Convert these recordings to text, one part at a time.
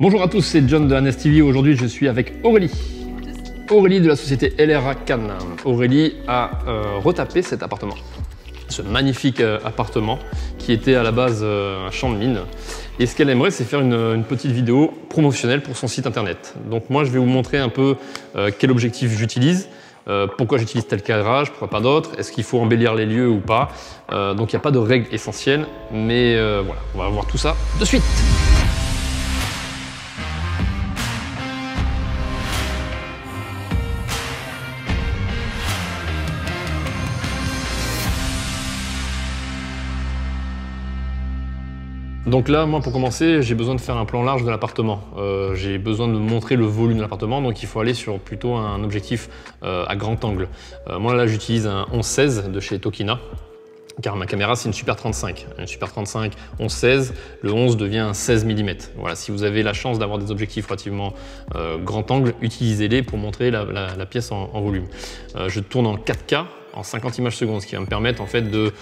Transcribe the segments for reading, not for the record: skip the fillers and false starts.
Bonjour à tous, c'est John de Hannes TV. Aujourd'hui, je suis avec Aurélie. Aurélie de la société LRA Cannes. Aurélie a retapé cet appartement. Ce magnifique appartement qui était à la base un champ de mine. Et ce qu'elle aimerait, c'est faire une petite vidéo promotionnelle pour son site internet. Donc moi, je vais vous montrer un peu quel objectif j'utilise, pourquoi j'utilise tel cadrage, pourquoi pas d'autres, est-ce qu'il faut embellir les lieux ou pas. Donc il n'y a pas de règles essentielles, mais voilà, on va voir tout ça de suite. Donc là, moi, pour commencer, j'ai besoin de faire un plan large de l'appartement. J'ai besoin de montrer le volume de l'appartement, donc il faut aller sur plutôt un objectif à grand angle. Moi, là, j'utilise un 11-16 de chez Tokina, car ma caméra, c'est une Super 35. Une Super 35 11-16, le 11 devient un 16 mm. Voilà, si vous avez la chance d'avoir des objectifs relativement grand angle, utilisez-les pour montrer la pièce en volume. Je tourne en 4K, en 50 images secondes, ce qui va me permettre, en fait, de...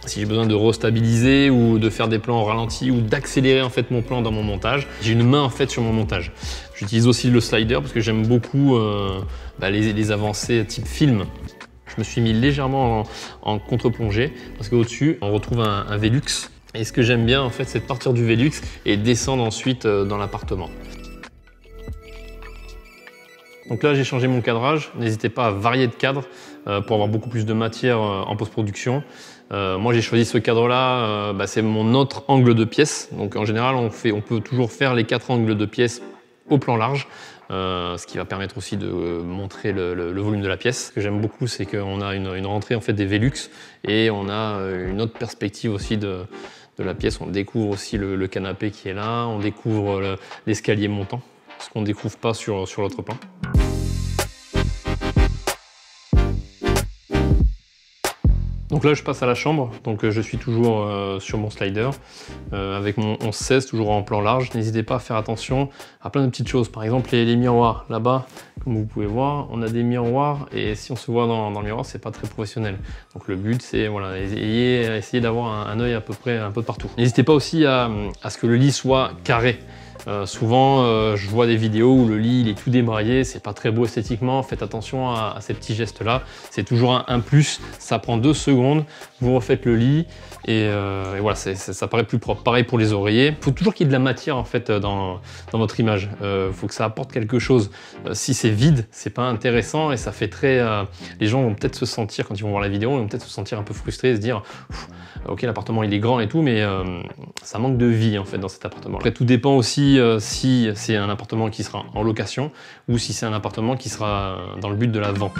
si j'ai besoin de restabiliser ou de faire des plans au ralenti ou d'accélérer en fait mon plan dans mon montage, j'ai une main en fait sur mon montage. J'utilise aussi le slider parce que j'aime beaucoup les avancées type film. Je me suis mis légèrement en contre-plongée parce qu'au-dessus on retrouve un Velux. Et ce que j'aime bien en fait, c'est de partir du Velux et descendre ensuite dans l'appartement. Donc là, j'ai changé mon cadrage. N'hésitez pas à varier de cadre pour avoir beaucoup plus de matière en post-production. Moi, j'ai choisi ce cadre-là, c'est mon autre angle de pièce. Donc en général, on peut toujours faire les 4 angles de pièce au plan large, ce qui va permettre aussi de montrer le volume de la pièce. Ce que j'aime beaucoup, c'est qu'on a une rentrée en fait des Velux et on a une autre perspective aussi de la pièce. On découvre aussi le canapé qui est là, on découvre l'escalier montant, ce qu'on ne découvre pas sur l'autre plan. Donc là, je passe à la chambre, donc je suis toujours sur mon slider avec mon 11-16, toujours en plan large. N'hésitez pas à faire attention à plein de petites choses. Par exemple, les miroirs. Là-bas, comme vous pouvez voir, on a des miroirs et si on se voit dans le miroir, c'est pas très professionnel. Donc le but, c'est voilà, essayer d'avoir un œil à peu près un peu de partout. N'hésitez pas aussi à ce que le lit soit carré. Souvent, je vois des vidéos où le lit il est tout débraillé, c'est pas très beau esthétiquement. Faites attention à ces petits gestes-là. C'est toujours un plus. Ça prend 2 secondes. Vous refaites le lit et voilà, ça paraît plus propre. Pareil pour les oreillers. Il faut toujours qu'il y ait de la matière en fait dans votre image. Faut que ça apporte quelque chose. Si c'est vide, c'est pas intéressant et ça fait très. Les gens vont peut-être se sentir quand ils vont voir la vidéo, ils vont peut-être se sentir un peu frustrés et se dire, ok, l'appartement il est grand et tout, mais ça manque de vie en fait dans cet appartement. Après, tout dépend aussi si c'est un appartement qui sera en location ou si c'est un appartement qui sera dans le but de la vente.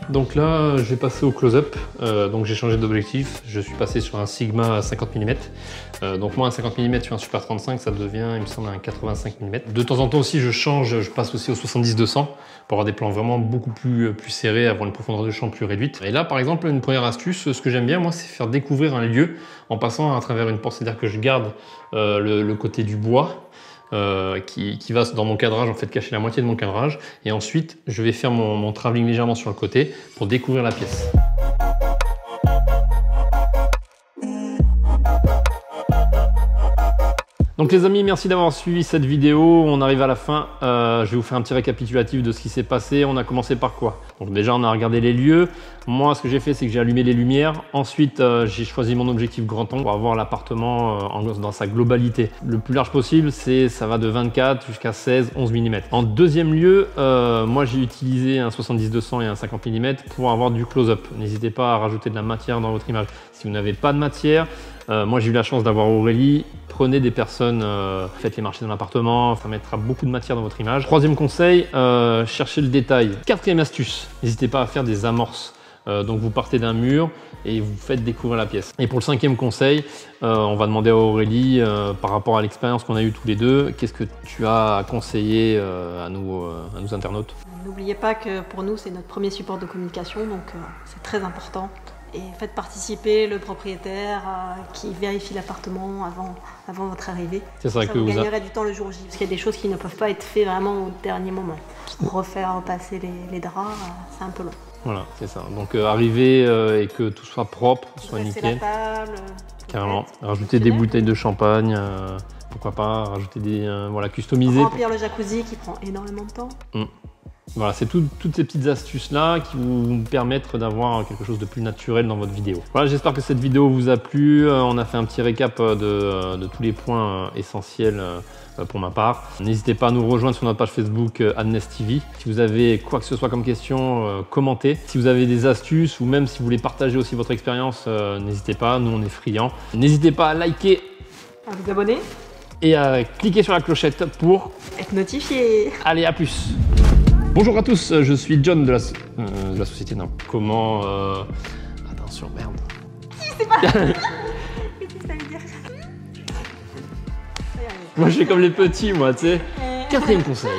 Donc là, je vais passer au close-up. Donc j'ai changé d'objectif. Je suis passé sur un Sigma 50 mm. Donc moi, un 50 mm sur un Super 35, ça devient, il me semble, un 85 mm. De temps en temps aussi, je change. Je passe aussi au 70-200 pour avoir des plans vraiment beaucoup plus serrés, avoir une profondeur de champ plus réduite. Et là, par exemple, une première astuce, ce que j'aime bien, moi, c'est faire découvrir un lieu en passant à travers une porte. C'est-à-dire que je garde le côté du bois. Qui va dans mon cadrage, en fait cacher la moitié de mon cadrage, et ensuite je vais faire mon travelling légèrement sur le côté pour découvrir la pièce. Donc les amis, merci d'avoir suivi cette vidéo. On arrive à la fin. Je vais vous faire un petit récapitulatif de ce qui s'est passé. On a commencé par quoi? Donc déjà, on a regardé les lieux. Moi, ce que j'ai fait, c'est que j'ai allumé les lumières. Ensuite, j'ai choisi mon objectif grand angle pour avoir l'appartement dans sa globalité. Le plus large possible, ça va de 24 jusqu'à 16, 11 mm. En deuxième lieu, moi, j'ai utilisé un 70-200 et un 50 mm pour avoir du close-up. N'hésitez pas à rajouter de la matière dans votre image. Si vous n'avez pas de matière, moi j'ai eu la chance d'avoir Aurélie. Prenez des personnes, faites les marcher dans l'appartement, ça mettra beaucoup de matière dans votre image. Troisième conseil, cherchez le détail. Quatrième astuce, n'hésitez pas à faire des amorces. Donc vous partez d'un mur et vous faites découvrir la pièce. Et pour le cinquième conseil, on va demander à Aurélie, par rapport à l'expérience qu'on a eue tous les deux, qu'est-ce que tu as à conseiller à nos internautes? N'oubliez pas que pour nous c'est notre premier support de communication, donc c'est très important. Et faites participer le propriétaire qui vérifie l'appartement avant votre arrivée. C'est ça que vous gagnerez du temps le jour J, parce qu'il y a des choses qui ne peuvent pas être faites vraiment au dernier moment. Refaire passer les draps, c'est un peu long. Voilà, c'est ça. Donc arriver et que tout soit propre, soit nickel. La table. Carrément. Rajouter des bouteilles de champagne, pourquoi pas. Rajouter des... voilà, customiser. Remplir le jacuzzi qui prend énormément de temps. Voilà, c'est toutes ces petites astuces-là qui vous permettent d'avoir quelque chose de plus naturel dans votre vidéo. Voilà, j'espère que cette vidéo vous a plu. On a fait un petit récap de tous les points essentiels pour ma part. N'hésitez pas à nous rejoindre sur notre page Facebook Adnest TV. Si vous avez quoi que ce soit comme question, commentez. Si vous avez des astuces ou même si vous voulez partager aussi votre expérience, n'hésitez pas, nous on est friands. N'hésitez pas à liker, à vous abonner et à cliquer sur la clochette pour être notifié. Allez, à plus. Bonjour à tous, je suis John de la société. Non, comment attention, merde. Je sais pas. Qu'est-ce que ça veut dire? Moi, je fais comme les petits, moi, tu sais. Quatrième conseil.